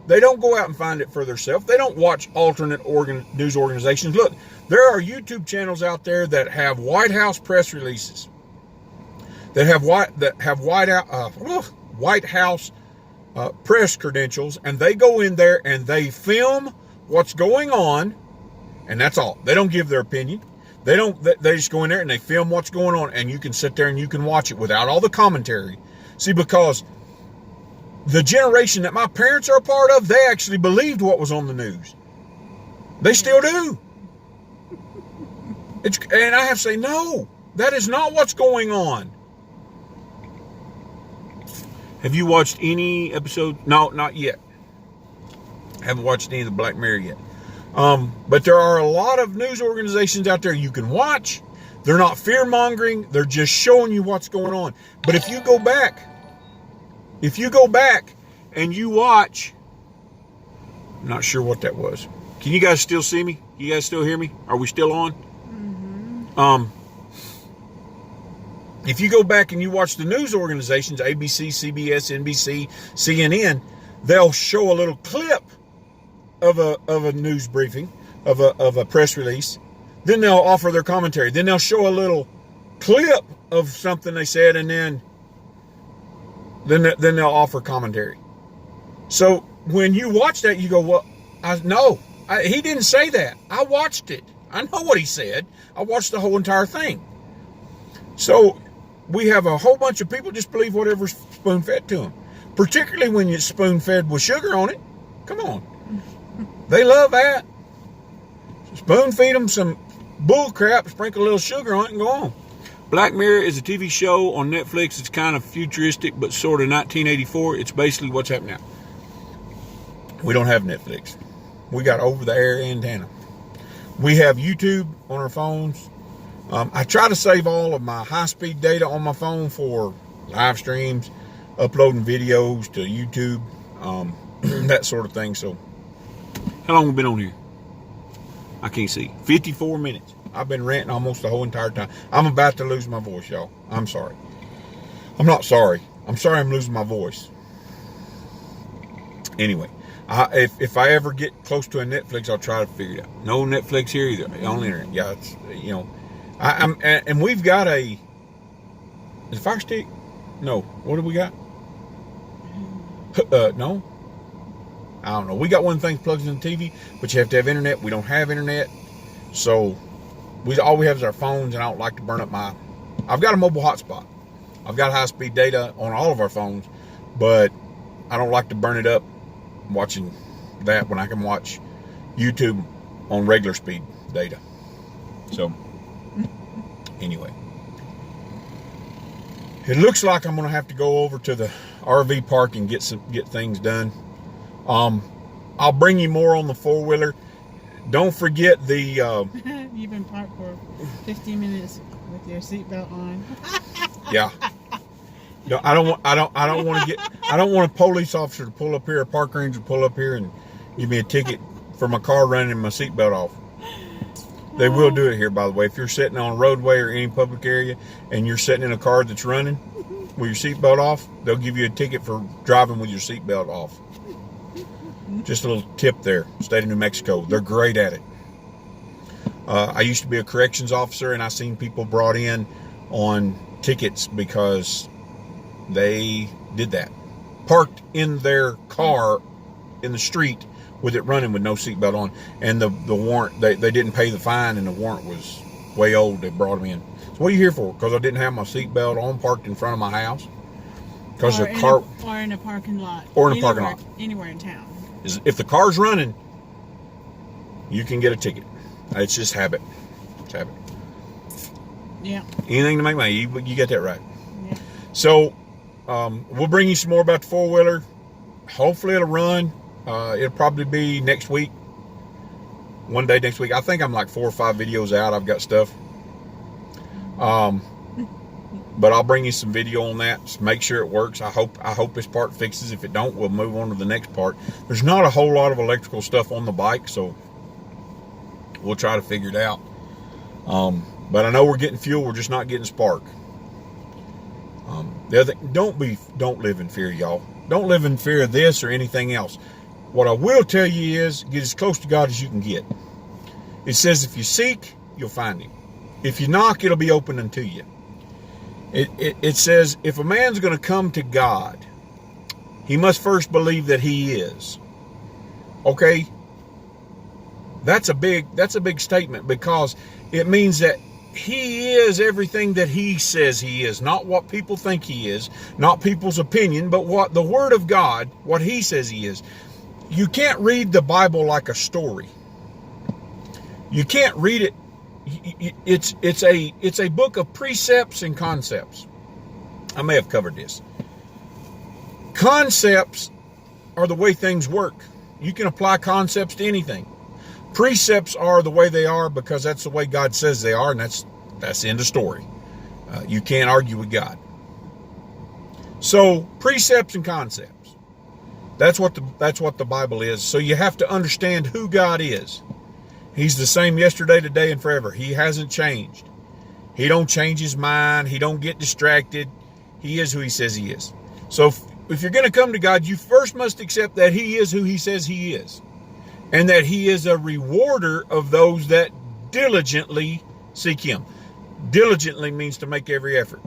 They don't go out and find it for themselves. They don't watch alternate news organizations. Look, there are YouTube channels out there that have White House press releases, that have White House press credentials, and they go in there and they film what's going on, and that's all. They don't give their opinion. They just go in there and they film what's going on, and you can sit there and you can watch it without all the commentary. See, because the generation that my parents are a part of, they actually believed what was on the news. They still do. And I have to say, no, that is not what's going on. Have you watched any episode? No, not yet. Haven't watched any of the Black Mirror yet. But there are a lot of news organizations out there you can watch. They're not fear-mongering. They're just showing you what's going on. But if you go back and you watch, I'm not sure what that was. Can you guys still see me? You guys still hear me? Are we still on? Mm-hmm. If you go back and you watch the news organizations, ABC, CBS, NBC, CNN, they'll show a little clip of a news briefing, of a press release. Then they'll offer their commentary. Then they'll show a little clip of something they said, and then they'll offer commentary. So when you watch that, you go, well, he didn't say that. I watched it. I know what he said. I watched the whole entire thing. So we have a whole bunch of people just believe whatever's spoon-fed to them, particularly when it's spoon-fed with sugar on it. Come on. They love that. Spoon-feed them some bull crap, sprinkle a little sugar on it, and go on. Black Mirror is a TV show on Netflix. It's kind of futuristic, but sort of 1984. It's basically what's happening now. We don't have Netflix. We got over-the-air antenna. We have YouTube on our phones. I try to save all of my high-speed data on my phone for live streams, uploading videos to YouTube, that sort of thing. So, how long have we been on here? I can't see. 54 minutes. I've been ranting almost the whole entire time. I'm about to lose my voice, y'all. I'm sorry. I'm not sorry. I'm sorry I'm losing my voice. Anyway, if I ever get close to a Netflix, I'll try to figure it out. No Netflix here either. On the internet. Yeah, it's, you know. And we've got is it Fire Stick? No. What do we got? No. I don't know. We got one thing plugged in the TV, but you have to have internet. We don't have internet. So all we have is our phones, and I don't like to burn up I've got a mobile hotspot. I've got high-speed data on all of our phones, but I don't like to burn it up watching that when I can watch YouTube on regular speed data. So, anyway. It looks like I'm going to have to go over to the RV park and get things done. I'll bring you more on the four-wheeler. Don't forget the... You've been parked for 15 minutes with your seatbelt on. Yeah. No, I don't want a police officer to pull up here, a park ranger to pull up here and give me a ticket for my car running and my seatbelt off. They will do it here, by the way. If you're sitting on a roadway or any public area and you're sitting in a car that's running with your seatbelt off, they'll give you a ticket for driving with your seatbelt off. Just a little tip there. State of New Mexico. They're great at it. I used to be a corrections officer, and I seen people brought in on tickets because they did that. Parked in their car in the street with it running with no seatbelt on, and the warrant, they didn't pay the fine, and the warrant was way old. They brought them in. So what are you here for? Because I didn't have my seatbelt on, parked in front of my house. Because the car, or in a parking lot, or in a parking lot, anywhere in town. If the car's running, you can get a ticket. It's just habit. It's habit. Yeah. Anything to make money. You get that right. Yeah. So we'll bring you some more about the four-wheeler. Hopefully it'll run. It'll probably be next week. One day next week. I think I'm like 4 or 5 videos out. I've got stuff. But I'll bring you some video on that. Just make sure it works. I hope this part fixes. If it don't, we'll move on to the next part. There's not a whole lot of electrical stuff on the bike, so we'll try to figure it out. But I know we're getting fuel. We're just not getting spark. The other thing, don't live in fear, y'all. Don't live in fear of this or anything else. What I will tell you is get as close to God as you can get. It says if you seek, you'll find him. If you knock, it'll be open unto you. It says if a man's going to come to God, he must first believe that he is. Okay? That's a big statement, because it means that he is everything that he says he is, not what people think he is, not people's opinion, but what the Word of God, what he says he is. You can't read the Bible like a story. You can't read it. It's a book of precepts and concepts. I may have covered this. Concepts are the way things work. You can apply concepts to anything. Precepts are the way they are because that's the way God says they are, and that's the end of story. You can't argue with God. So precepts and concepts. That's what the Bible is. So you have to understand who God is. He's the same yesterday, today, and forever. He hasn't changed. He don't change his mind. He don't get distracted. He is who he says he is. So if you're going to come to God, you first must accept that he is who he says he is, and that he is a rewarder of those that diligently seek him. Diligently means to make every effort.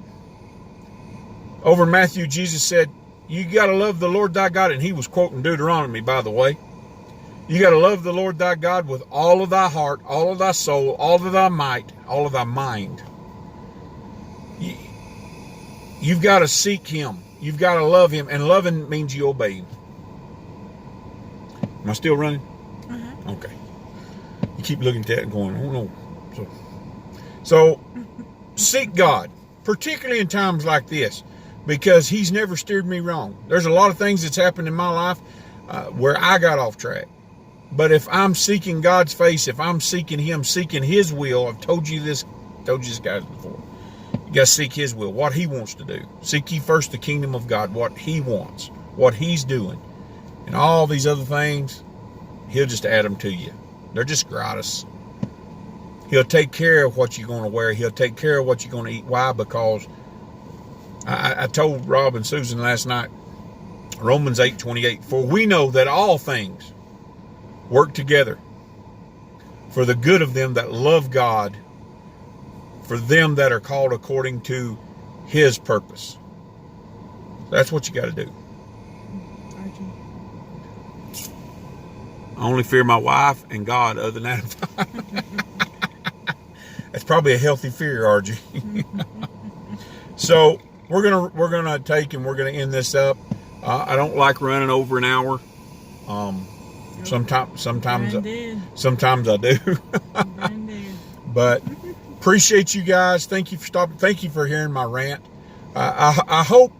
Over in Matthew, Jesus said, you got to love the Lord thy God, and he was quoting Deuteronomy, by the way. You got to love the Lord thy God with all of thy heart, all of thy soul, all of thy might, all of thy mind. You've got to seek him. You've got to love him, and loving means you obey him. Am I still running? Uh-huh. Okay. You keep looking at that and going, oh no. So seek God, particularly in times like this, because he's never steered me wrong. There's a lot of things that's happened in my life where I got off track. But if I'm seeking God's face, if I'm seeking him, seeking his will, I've told you this guys before. You got to seek his will, what he wants to do. Seek ye first the kingdom of God, what he wants, what he's doing. And all these other things, he'll just add them to you. They're just gratis. He'll take care of what you're going to wear. He'll take care of what you're going to eat. Why? Because I told Rob and Susan last night, Romans 8:28, for we know that all things work together for the good of them that love God, for them that are called according to his purpose. That's what you got to do. Archie. I only fear my wife and God other than that. That's probably a healthy fear, RG. So we're gonna take and we're gonna end this up. I don't like running over an hour. Sometimes I do. But appreciate you guys. Thank you for stopping. Thank you for hearing my rant. I hope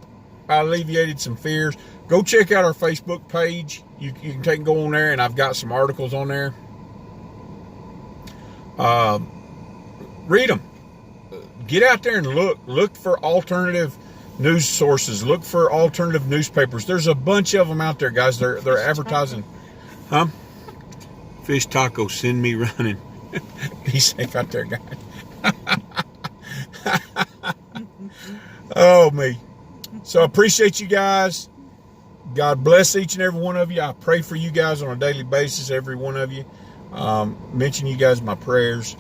I alleviated some fears. Go check out our Facebook page. You can take and go on there, and I've got some articles on there. Read them. Get out there and look for alternative news sources. Look for alternative newspapers. There's a bunch of them out there, guys. They're advertising. Huh? Fish taco, send me running. Be safe out there, guys. Oh, me. So I appreciate you guys. God bless each and every one of you. I pray for you guys on a daily basis, every one of you. Mention you guys in my prayers.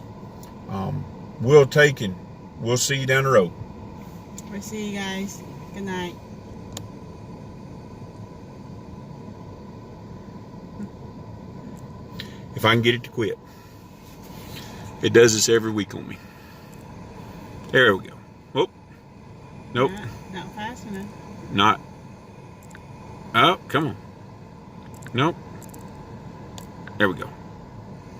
We'll take and we'll see you down the road. We'll see you guys. Good night. If I can get it to quit. It does this every week on me. There we go. Whoop. Nope. Not fast enough. Not. Oh, come on. Nope. There we go.